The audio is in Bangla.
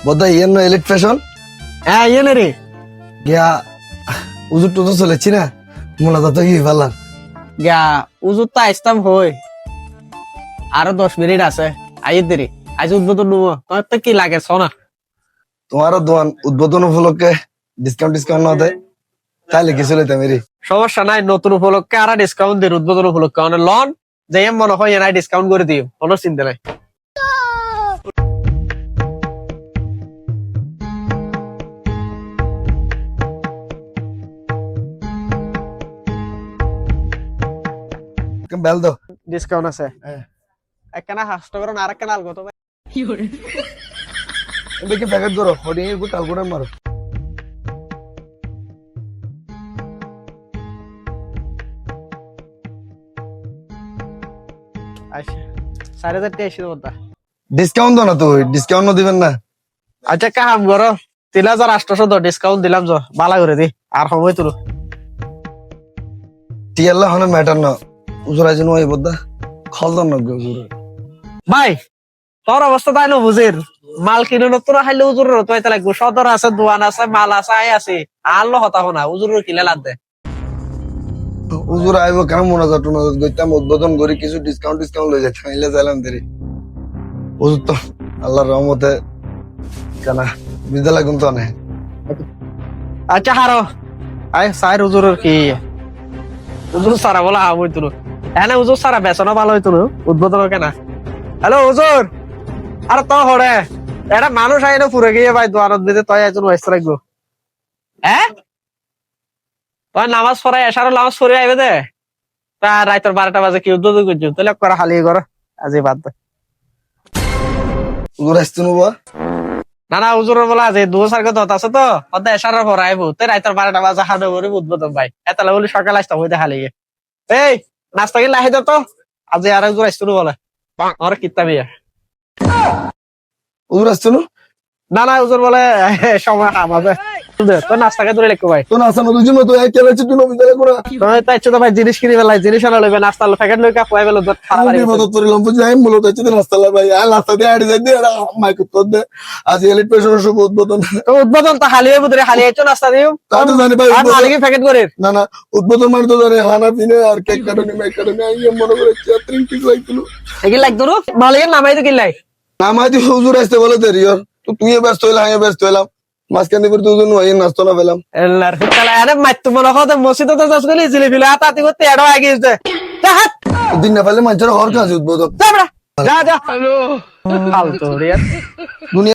বোধহয় ইয়ে না এলিট ফ্যাশন হ্যাঁ ইয়ে রে গিয়া উজুর টুজুর চলেছি না মোলা তো কি ভালো গা উজুর তো আইসতাম হই আরো 10 মিনিট আছে আইয়ে দেরি আজ উদ্বোধন নেবো তোমার তো কি লাগে সোনা তোমারও দোয়ান উদ্বোধন উপলক্ষে ডিসকাউন্ট না দেয় তাহলে কিছু লইতাম এরি সমস্যা নাই নতুন উপলক্ষে আর ডিসকাউন্ট দিন উদ্বোধন উপলক্ষে মানে লন যে মনে হয় এনাই ডিসকাউন্ট করে দিই কোনো চিন্তা নাই বেল দাও ডিসকাউন্ট আছে একখানা হাস্ট করুন আর একখানা আলগো তবে এদিকে প্যাকেট করো হরিং এর গুটাল গুড়া মারো আচ্ছা 4000 টাকা এসে দেবো ডিসকাউন্ট দাও না তো ডিসকাউন্ট দিবেন না আচ্ছা কাম করো 3800 ডিসকাউন্ট দিলাম যো বালা করে দি আর সময় তুলো টিয়াল্লা হনে ম্যাটার না উজুর আইজন ওই বদ্দা খলদন না উজুর ভাই তোর অবস্থা তাই না বুঝির মাল কিনে নতুন খাইলে উজুর তো এটা লাগবে সদর আছে দোয়ান আছে মাল আছে আই আছে আল্লাহ হতা না উজুর কিলে লাদ দে উজুর আইব কেন মোনাজাত টোনাজাত গইতাম উদ্বোধন করি কিছু ডিসকাউন্ট লই যাইতাম ইলে যাইলাম দেরি উজুর তো আল্লাহর রহমতে কেনা বিদ্যা লাগুন তো অনেক আচ্ছা হারো আই সাইর উজুর কি উজুর সারা বলা হই তুলো এনে উজুর সারা বেসন ভালো হইতো উদ্বোধন কেনা হ্যালো হুজুর আর তো হরে এটা মানুষ আইনো পুরে গিয়ে ভাই দোয়ানত দিতে তই একজন ওয়েস্ট রাখবো হ্যাঁ তোর নামাজ পড়াই এসারও নামাজ পড়ে আইবে দে তা রাইতর 12টা বাজে কি উদ্বোধন করছো তাহলে করা হালিয়ে করো আজি বাদ দে উজুর আসতে নবা না না হুজুর বলা যে দু সার্কে দত আছে তো অত এসারের পর আইবো তে রাইতর 12টা বাজে হানো করে উদ্বোধন ভাই এতলা বলি সকাল আসতাম হইতে হালিয়ে এই নাস্তা কি লাহি দাও তো আজি আর একজন আসতো বলে আর কিতাবিয়া উজুর আসতে না না হুজুর বলে সময় আমাবে তো নাস্তাকে ধরে লিখো ভাই তো না আসা নদুজি মতো এক কেলা চিটু নবি দলে কোনা তুমি তাই তো ভাই জিনিস কিনে বেলায় জিনিস আনা লইবে নাস্তা প্যাকেট লইকা খুয়াই বেলো দত খারাপ আমি মতো তোর লম্ব যাই মূলত হচ্ছে রাস্তালা ভাই আর রাস্তা দিয়ে আড়ি যাই দিয়ে মাইক তো দে আজ এলিট পেশন শুভ উদ্বোধন তো উদ্বোধন তো হালিয়ে বুদরে হালিয়ে চো নাস্তা দিও তা তো জানি ভাই আর মালিকই প্যাকেট করে না না উদ্বোধন মানে তো ধরে হানা পিনে আর কেক কাটনি মেক কাটনি আই মনে করে চাত্রিং ঠিক লাইছিল এগি লাগ দরু মালিকের নামাই তো কিলাই নামাই দি হুজুর আসতে বলে দেরি আর তো তুই ব্যস্ত হইলা আমি ব্যস্ত হইলাম মাঝখানে করে দুজন ওই নাস্তা না পেলাম এল্লার হুতালা আরে মাইতু মনে কথা মসজিদে তো যাস গলি জিলি ফিলা হাতাতি করতে এড়ো আগে গেছে যা হাত দিন না পারলে মানুষের হর কাজ উদ্বোধন যা বড়া যা যা হ্যালো ফালতু রে দুনিয়া